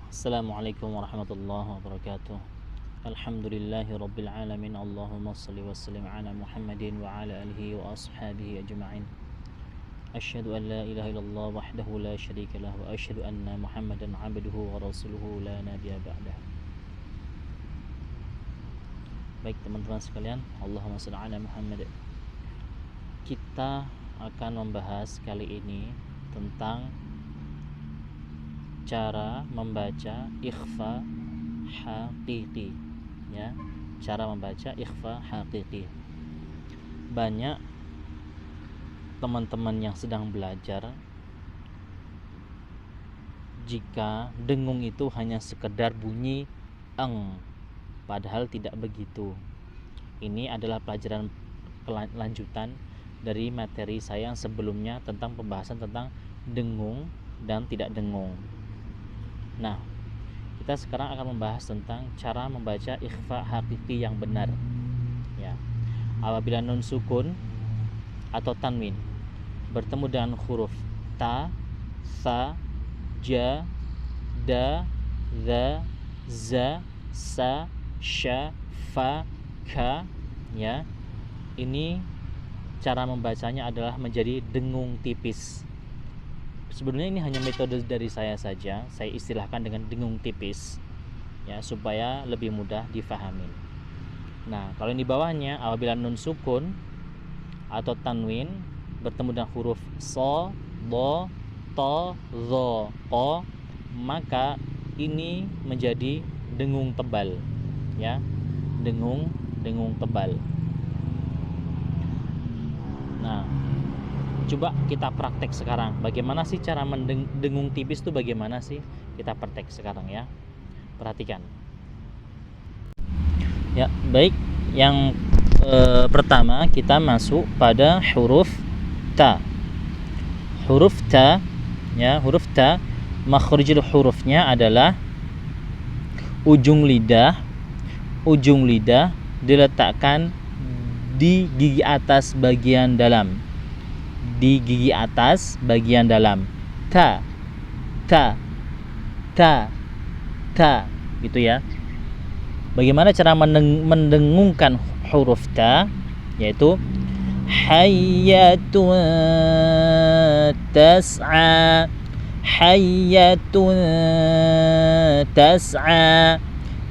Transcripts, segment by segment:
Assalamualaikum warahmatullahi wabarakatuh. Alhamdulillahi rabbil alamin. Allahumma salli wa sallim ala Muhammadin wa ala alihi wa ashabihi ajma'in. Asyhadu an la ilaha illallah wahdahu la syarika lah wa asyhadu anna Muhammadan abduhu wa rasuluhu la nabiyya ba'dah. Baik teman-teman sekalian, Allahumma shalli ala Muhammad. Kita akan membahas kali ini tentang cara membaca ikhfa haqiqi, ya, cara membaca ikhfa haqiqi. Banyak teman-teman yang sedang belajar jika dengung itu hanya sekedar bunyi eng, padahal tidak begitu. Ini adalah pelajaran lanjutan dari materi saya yang sebelumnya tentang pembahasan tentang dengung dan tidak dengung. Nah, kita sekarang akan membahas tentang cara membaca ikhfa hakiki yang benar. Ya. Apabila nun sukun atau tanwin bertemu dengan huruf ta, sa, ja, da, za, za, sa, sya, fa, ka, ya. Ini cara membacanya adalah menjadi dengung tipis. Sebenarnya ini hanya metode dari saya saja. Saya istilahkan dengan dengung tipis, ya, supaya lebih mudah difahami. Nah, kalau yang di bawahnya apabila nun sukun atau tanwin bertemu dengan huruf so, do, to, zo, ko, maka ini menjadi dengung tebal, ya, dengung tebal. Nah, coba kita praktek sekarang. Bagaimana sih cara mendengung tipis itu bagaimana sih? Kita praktek sekarang ya. Perhatikan. Ya, baik. Yang pertama kita masuk pada huruf ta. Huruf ta, ya, huruf ta, makhrijul hurufnya adalah ujung lidah diletakkan di gigi atas bagian dalam. Di gigi atas bagian dalam. Ta, ta, ta, ta, gitu ya. Bagaimana cara mendengungkan huruf ta? Yaitu hayyatun tas'a, hayyatun tas'a.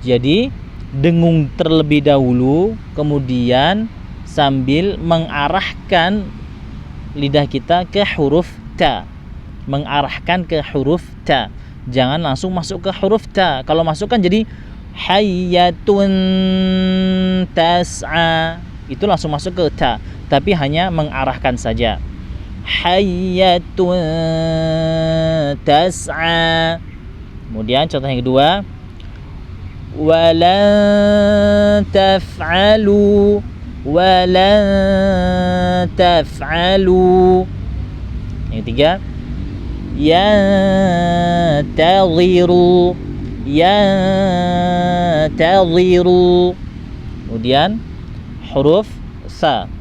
Jadi dengung terlebih dahulu, kemudian sambil mengarahkan lidah kita ke huruf ta, mengarahkan ke huruf ta. Jangan langsung masuk ke huruf ta. Kalau masuk kan jadi hayyatun tas'a, itu langsung masuk ke ta, tapi hanya mengarahkan saja. Hayyatun tas'a. Kemudian contoh yang kedua, walan taf'alu, walan taf'alu. Yang ketiga, yantadhiru, yantadhiru. Kemudian huruf sa.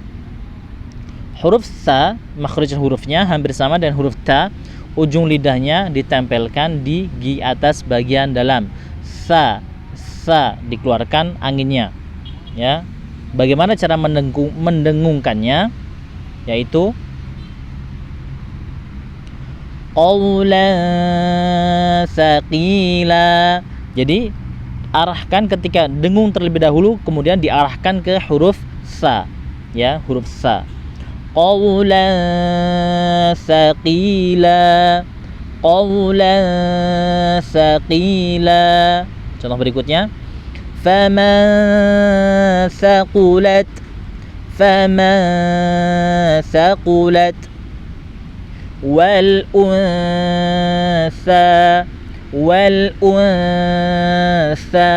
Huruf sa, makhraj hurufnya hampir sama dengan huruf ta. Ujung lidahnya ditempelkan di gigi atas bagian dalam. Sa, sa, dikeluarkan anginnya, ya. Bagaimana cara mendengungkannya? Yaitu qawlan thaqila. Jadi arahkan ketika dengung terlebih dahulu, kemudian diarahkan ke huruf sa, ya, huruf sa. Qawlan thaqila, qawlan thaqila. Contoh berikutnya, faman thaqulat, faman thaqulat, wal untha, wal untha.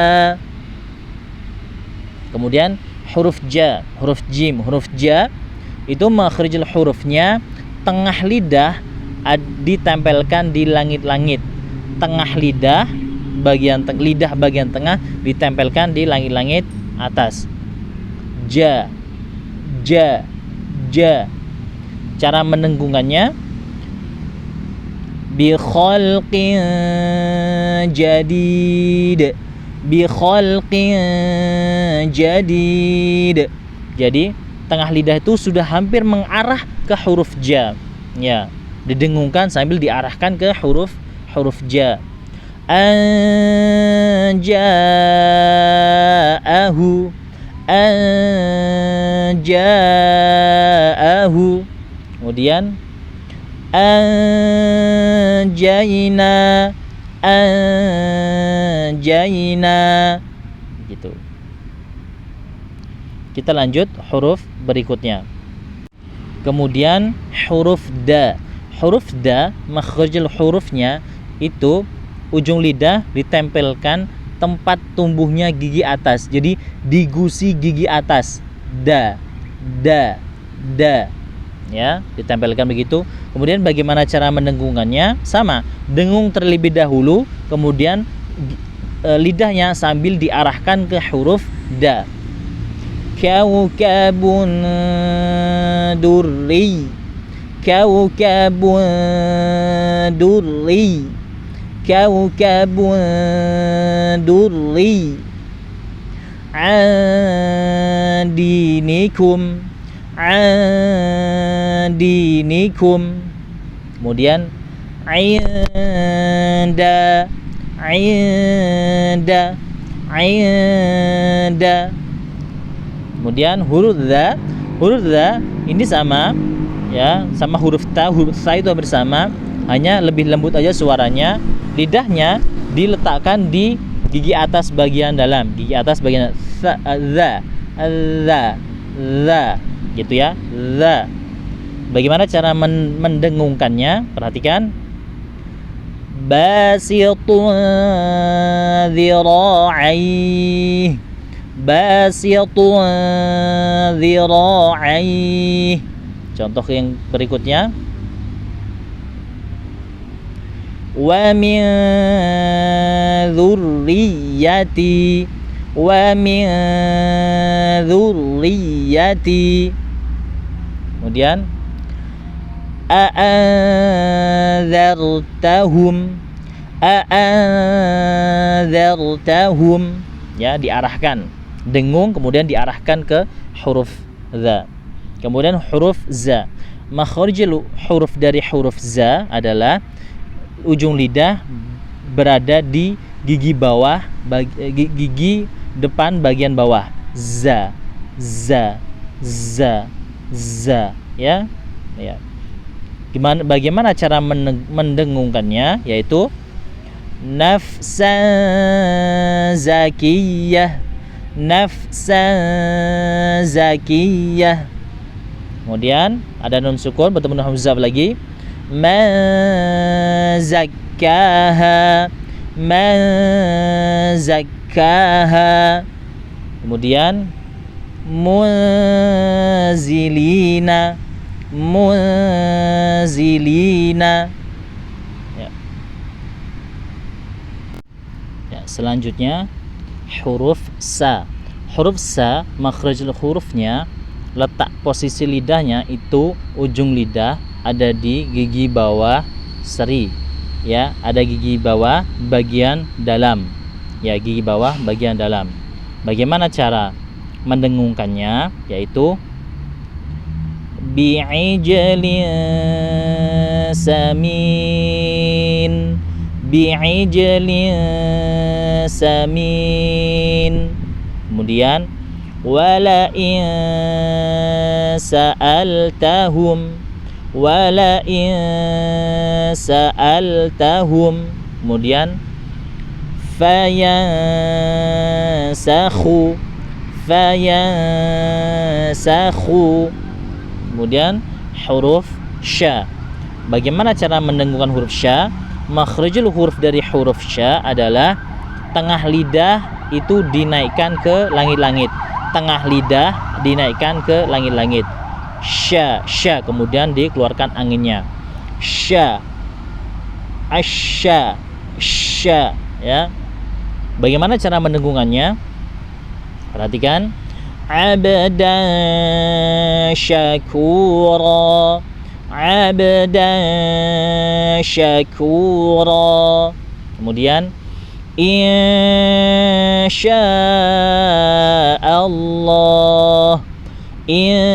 Kemudian huruf ja, huruf jim, huruf ja itu makhrijul hurufnya tengah lidah ditempelkan di langit-langit. Tengah lidah bagian tengah ditempelkan di langit-langit atas. Ja, ja, ja. Cara mendengungkannya bi khalqin jadid, bi khalqin jadid. Jadi tengah lidah itu sudah hampir mengarah ke huruf ja, ya, didengungkan sambil diarahkan ke huruf ja. Anja'ahu, anja'ahu. Kemudian anjayna, anjayna, gitu. Kita lanjut huruf berikutnya. Kemudian huruf da. Huruf da, makhrajul hurufnya itu ujung lidah ditempelkan tempat tumbuhnya gigi atas. Jadi digusi gigi atas. Da, da, da. Ya, ditempelkan begitu. Kemudian bagaimana cara mendengungkannya? Sama, dengung terlebih dahulu, kemudian lidahnya sambil diarahkan ke huruf da. Kaukabun durri, kaukabun durri, kaukabun durri. Andinikum, andinikum. Kemudian inda, inda, inda. Kemudian huruf dha ini sama, ya, sama huruf ta. Huruf ta itu bersama, hanya lebih lembut aja suaranya. Lidahnya diletakkan di gigi atas bagian dalam, gigi atas bagian za, gitu ya, za. Bagaimana cara mendengungkannya? Perhatikan. Basitun dhira'i, basitun dhira'i. Contoh yang berikutnya. Wa min dzurriyyati, wa min dzurriyyati. Kemudian a'anzartahum, a'anzartahum, ya, diarahkan, dengung kemudian diarahkan ke huruf za. Kemudian huruf za, makharijul huruf dari huruf za adalah ujung lidah berada di gigi bawah, gigi depan bagian bawah. Za, za, za, za, ya, ya. Bagaimana cara mendengungkannya? Yaitu nafsan zakiyah, nafsan zakiyah. Kemudian ada nun sukun bertemu dengan hamzah lagi. Man zakkaha, man zakkaha. Kemudian munzilina, munzilina, ya. Ya, selanjutnya huruf sa. Huruf sa, makhrajul hurufnya, letak posisi lidahnya itu ujung lidah ada di gigi bawah seri, ya, ada gigi bawah bagian dalam, ya, gigi bawah bagian dalam. Bagaimana cara mendengungkannya? Yaitu bi'ijlin samin, bi'ijlin samin. Kemudian wala in sa'altahum, wala in sa'altahum. Kemudian fayansakhu, fayansakhu. Kemudian huruf sya. Bagaimana cara mendengungkan huruf sya? Makhrajul huruf dari huruf sya adalah tengah lidah itu dinaikkan ke langit-langit. Tengah lidah dinaikkan ke langit-langit. Sya, sya, kemudian dikeluarkan anginnya. Sya, asya, sya, ya. Bagaimana cara mendengungkannya? Perhatikan. Abdan syakura, 'abdan syakura. Kemudian insyaallah, insyaallah.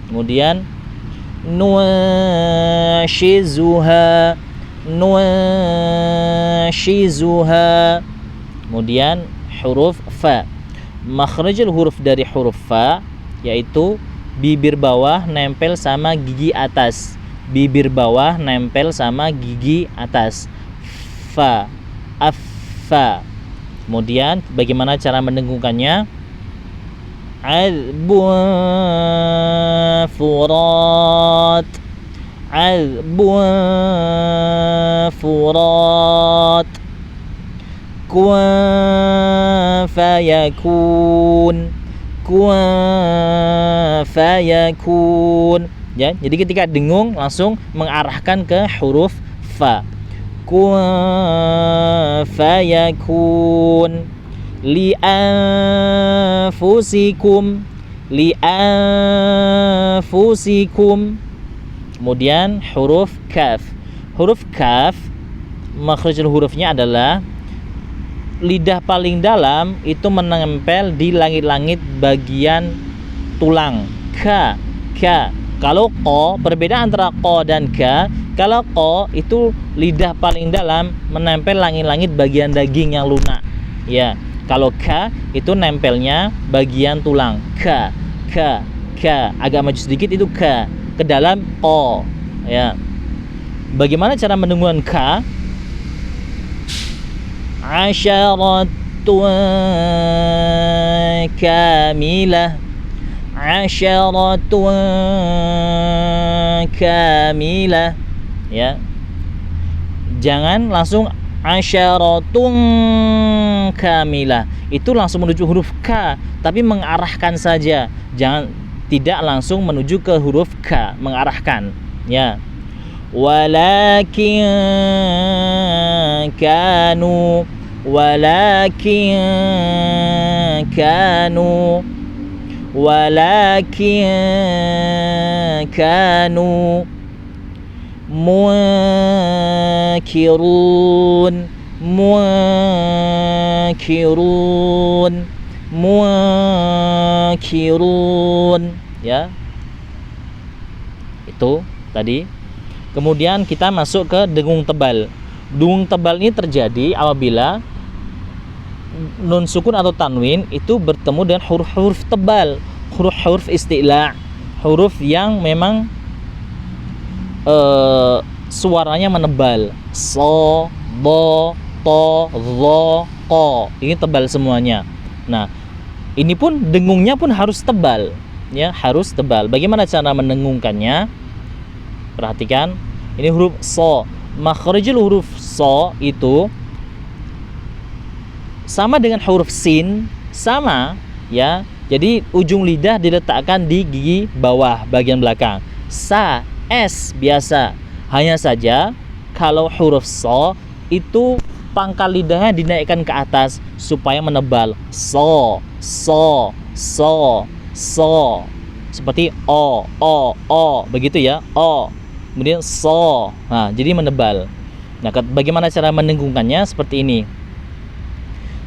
Kemudian nunshizuha, nunshizuha. Kemudian huruf fa. Makhrajul huruf dari huruf fa yaitu bibir bawah nempel sama gigi atas. Bibir bawah nempel sama gigi atas. Fa, affa. Kemudian bagaimana cara mendengungkannya? Azbun furat, azbun furat. Kun fayakun, kun fayakun. Ya, jadi ketika dengung langsung mengarahkan ke huruf fa. Kun fayakun. Li anfusikum, li anfusikum. Kemudian huruf kaf. Huruf kaf makhrajul hurufnya adalah lidah paling dalam itu menempel di langit-langit bagian tulang. Ka, ka. Kalau ko, perbedaan antara ko dan ka. Kalau ko itu lidah paling dalam menempel langit-langit bagian daging yang lunak. Ya. Kalau ka itu nempelnya bagian tulang. Ka, ka, ka. Agak maju sedikit itu ka ke dalam ko. Ya. Bagaimana cara mendengungkan ka? Asyaratun kamilah, asyaratun kamilah. Ya, jangan langsung asyaratun kamilah, itu langsung menuju huruf K, tapi mengarahkan saja. Jangan, tidak langsung menuju ke huruf K, mengarahkan. Ya. Walakin kanu, walakin kanu, walakin kanu munkirun, munkirun, munkirun. Ya, itu tadi. Kemudian kita masuk ke dengung tebal. Dengung tebal ini terjadi apabila nun sukun atau tanwin itu bertemu dengan huruf-huruf tebal, huruf-huruf isti'la, huruf yang memang suaranya menebal. So, bo, to, zo, ko. Ini tebal semuanya. Nah, ini pun dengungnya pun harus tebal, ya, harus tebal. Bagaimana cara mendengungkannya? Perhatikan, ini huruf so. Makhrajul huruf so itu sama dengan huruf sin, sama, ya. Jadi ujung lidah diletakkan di gigi bawah bagian belakang. Sa, s biasa. Hanya saja kalau huruf so itu pangkal lidahnya dinaikkan ke atas supaya menebal. So, so, so, so. Seperti o, begitu ya. O. Kemudian so. Nah, jadi menebal. Nah, bagaimana cara mendengungkannya? Seperti ini.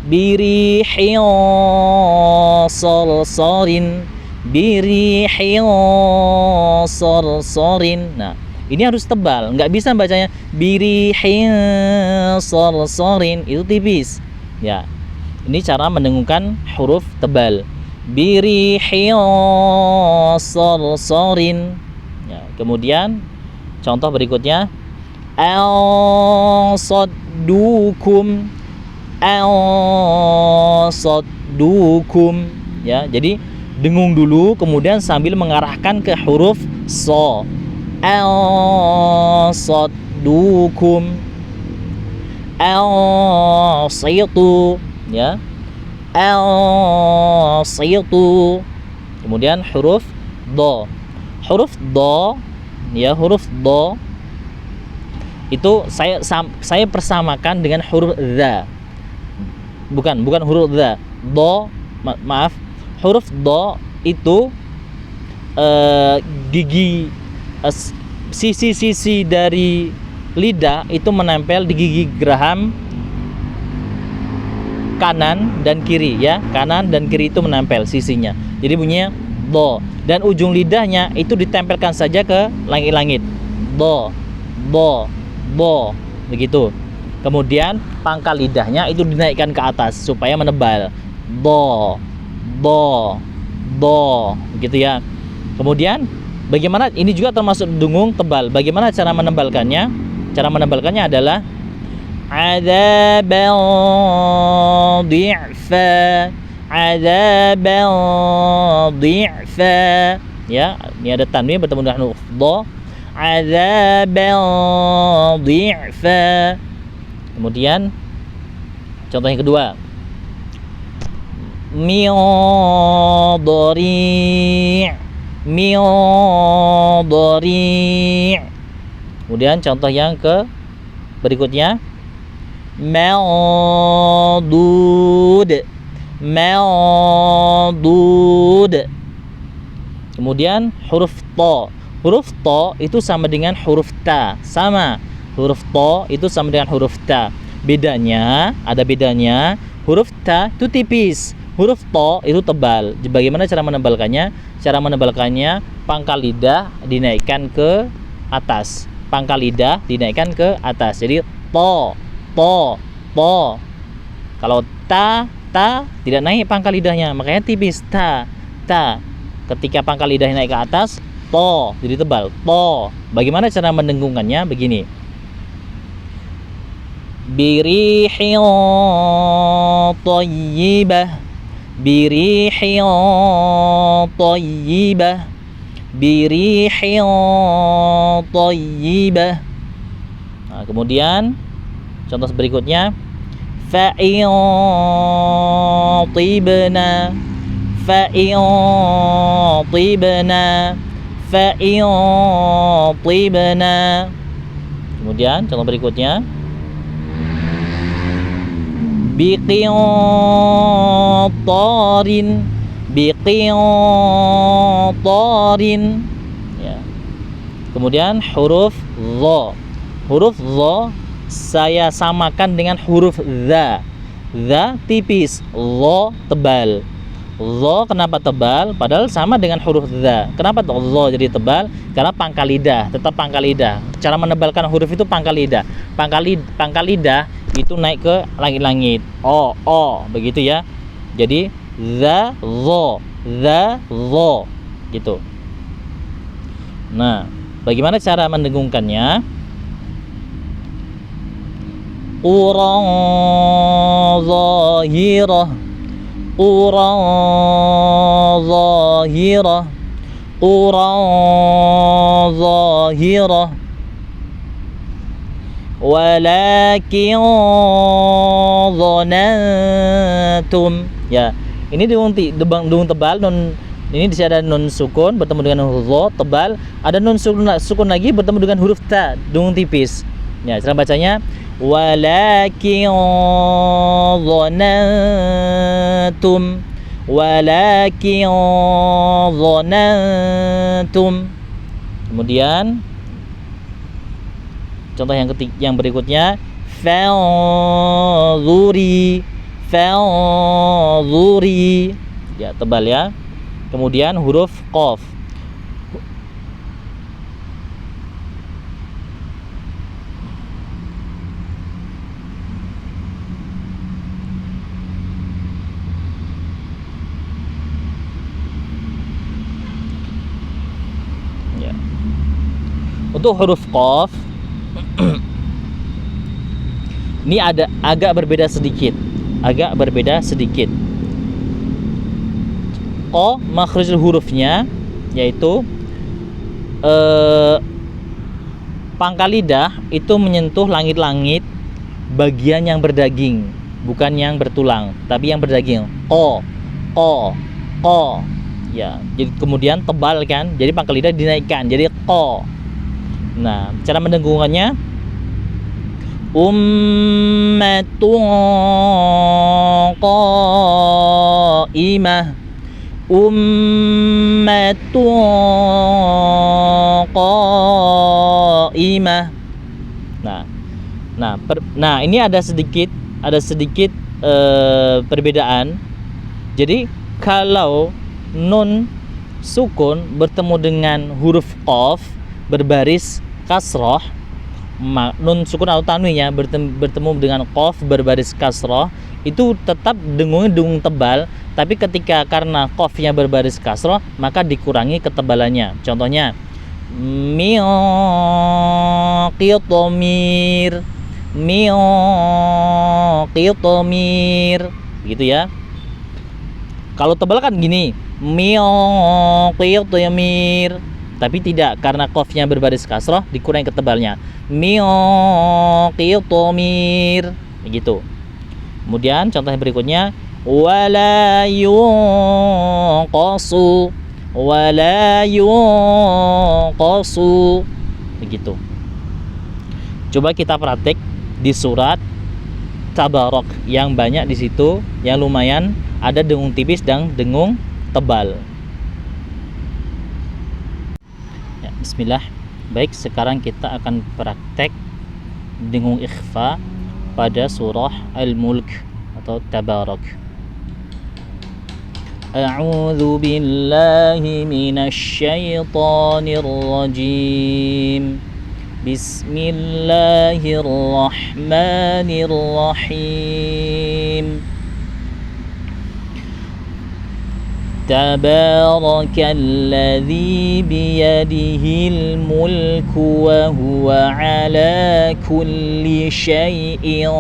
Birihin sorsorin, birihin sorsorin. Nah, ini harus tebal. Nggak bisa bacanya birihin sorsorin, itu tipis. Ya, ini cara mendengungkan huruf tebal. Birihin sorsorin. Ya, kemudian contoh berikutnya, al-saddukum, al-saddukum. Ya, jadi dengung dulu kemudian sambil mengarahkan ke huruf so. Al-saddukum, al-saytu, ya, al-saytu. Kemudian huruf do. Huruf do, ya, huruf do itu saya persamakan dengan huruf za. Bukan huruf za. Do, maaf, huruf do itu gigi sisi-sisi dari lidah itu menempel di gigi geraham kanan dan kiri ya. Kanan dan kiri itu menempel sisinya. Jadi bunyinya do, dan ujung lidahnya itu ditempelkan saja ke langit-langit. Do, do, do, begitu. Kemudian pangkal lidahnya itu dinaikkan ke atas supaya menebal. Do, do, do, begitu ya. Kemudian bagaimana, ini juga termasuk dengung tebal. Bagaimana cara menebalkannya? Cara menebalkannya adalah adzaban dhi'fa, adzaban dhi'fa. Ya, ini ada tanwin bertemu dengan huruf dha. Adzaban dhi'fa. Kemudian contoh yang kedua, min dhari', min dhari'. Kemudian contoh yang ke berikutnya, ma'dud, ma'dud. Kemudian huruf ta. Huruf ta itu sama dengan huruf ta, sama. Huruf ta itu sama dengan huruf ta. Bedanya, ada bedanya. Huruf ta itu tipis, huruf ta itu tebal. Bagaimana cara menebalkannya? Cara menebalkannya, pangkal lidah dinaikkan ke atas. Pangkal lidah dinaikkan ke atas. Jadi to, to, to. Kalau ta tidak naik pangkal lidahnya, makanya tipis. Ta. Ketika pangkal lidah naik ke atas, to, jadi tebal. To. Bagaimana cara mendengungkannya? Begini. Birihin thayyibah, birihin thayyibah, birihin thayyibah. Nah, kemudian contoh berikutnya, fa'in tibna, fa'in tibna, fa'in tibna. Kemudian contoh berikutnya, biqintarin, biqintarin ya. Kemudian huruf dha. Huruf dha saya samakan dengan huruf dha. Dha tipis, dha tebal. Dha kenapa tebal? Padahal sama dengan huruf dha. Kenapa dha jadi tebal? Karena pangkal lidah, tetap pangkal lidah. Cara menebalkan huruf itu pangkal lidah. Pangkal lidah itu naik ke langit-langit. O, begitu ya. Jadi dha, dha, gitu. Nah, bagaimana cara mendengungkannya? Quran zahirah, Quran zahirah, Quran zahirah. Walakin dhanantum. Ya, ini dengung tebal. Nun ini di sini ada nun sukun bertemu dengan huruf dha tebal, ada nun sukun lagi bertemu dengan huruf ta dengung tipis. Ya, cara bacanya walakin dhanantum, walakin dhanantum. Kemudian contoh yang berikutnya, fa'zuri, fa'zuri. Ya, tebal ya. Kemudian huruf qaf. Ya. Untuk huruf qaf ini ada agak berbeda sedikit. Q makhrajul hurufnya yaitu pangkal lidah itu menyentuh langit-langit bagian yang berdaging, bukan yang bertulang, tapi yang berdaging. Q. Ya, jadi kemudian tebal kan? Jadi pangkal lidah dinaikkan jadi Q. Nah, cara mendengungkannya, ummatun qa'imah, ummatun qa'imah. Nah, ini ada sedikit perbedaan. Jadi kalau nun sukun bertemu dengan huruf qaf berbaris kasroh, nun sukun atau tanwin ya bertemu dengan qaf berbaris kasroh, itu tetap dengungnya dengung tebal, tapi ketika karena qafnya berbaris kasroh maka dikurangi ketebalannya. Contohnya min qitmir, gitu ya. Kalau tebal kan gini, qitmir, tapi tidak, karena qafnya berbaris kasroh dikurangi ketebalnya, qitmir, begitu. Kemudian contoh berikutnya, wala yunqasu, begitu. Coba kita praktek di surat Tabarak yang banyak di situ, yang lumayan ada dengung tipis dan dengung tebal. Ya, bismillah. Baik, sekarang kita akan praktek dengung ikhfa pada surah Al-Mulk atau Tabarak. A'udzu billahi minasy syaithanir rajim. Bismillahirrahmanirrahim. Tabarakalladzi biyadihil mulku wa huwa ala kulli syai'in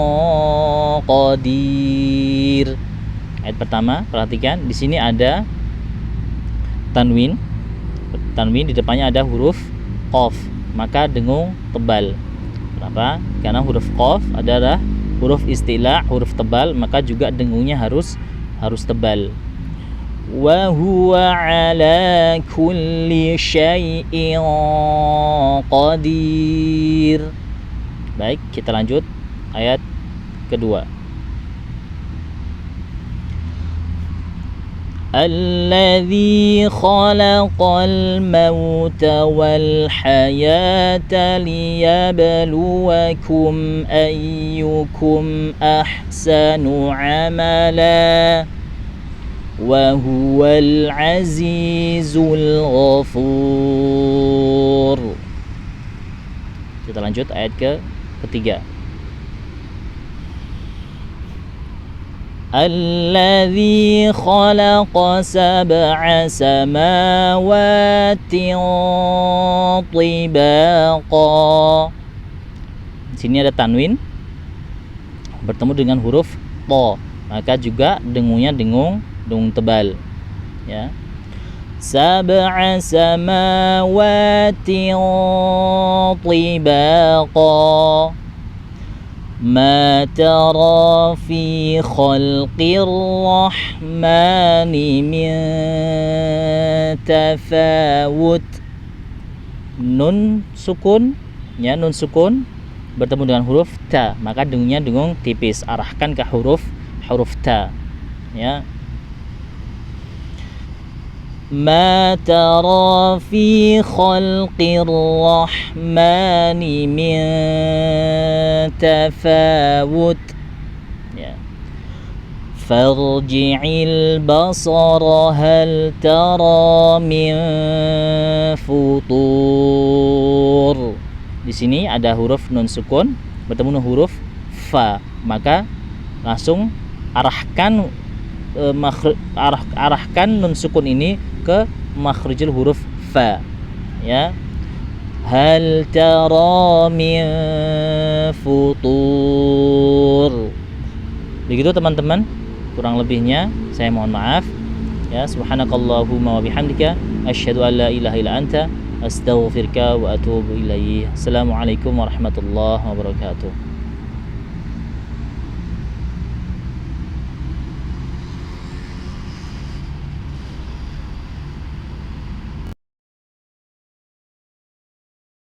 qadir. Ayat pertama, perhatikan di sini ada tanwin. Tanwin di depannya ada huruf qaf, maka dengung tebal. Kenapa? Karena huruf qaf adalah huruf istilah, huruf tebal, maka juga dengungnya harus tebal. Wa huwa ala kulli syai'in qadir. Baik, kita lanjut ayat kedua. Alladzi khalaqal mauta wal hayata liyabluwakum ayyukum ahsanu amala wa huwal azizul ghafur. Kita lanjut ayat ketiga. Alladzi khalaqa sab'a samawati tibaqa. Sini ada tanwin bertemu dengan huruf to, maka juga dengungnya dengung tebal ya. Sab'a samawati tibaqa. Ma tara fi khalqir rahmani min tafawut. Nun sukun ya, nun sukun bertemu dengan huruf ta, maka dengungnya dengung tipis, arahkan ke huruf ta ya. Ma tara fi khalqir rahmani min tafawut ya. Farji'il basara hal tara min futur. Di sini ada huruf nun sukun bertemu dengan huruf fa, maka langsung arahkan arahkan nun sukun ini ke makhrijul huruf fa ya. Hal tara min futur. Begitu teman-teman, kurang lebihnya saya mohon maaf ya. Subhanakallahumma wa bihamdika asyhadu an la ilaha illa anta astaghfiruka wa atubu ilaik. Assalamualaikum warahmatullahi wabarakatuh.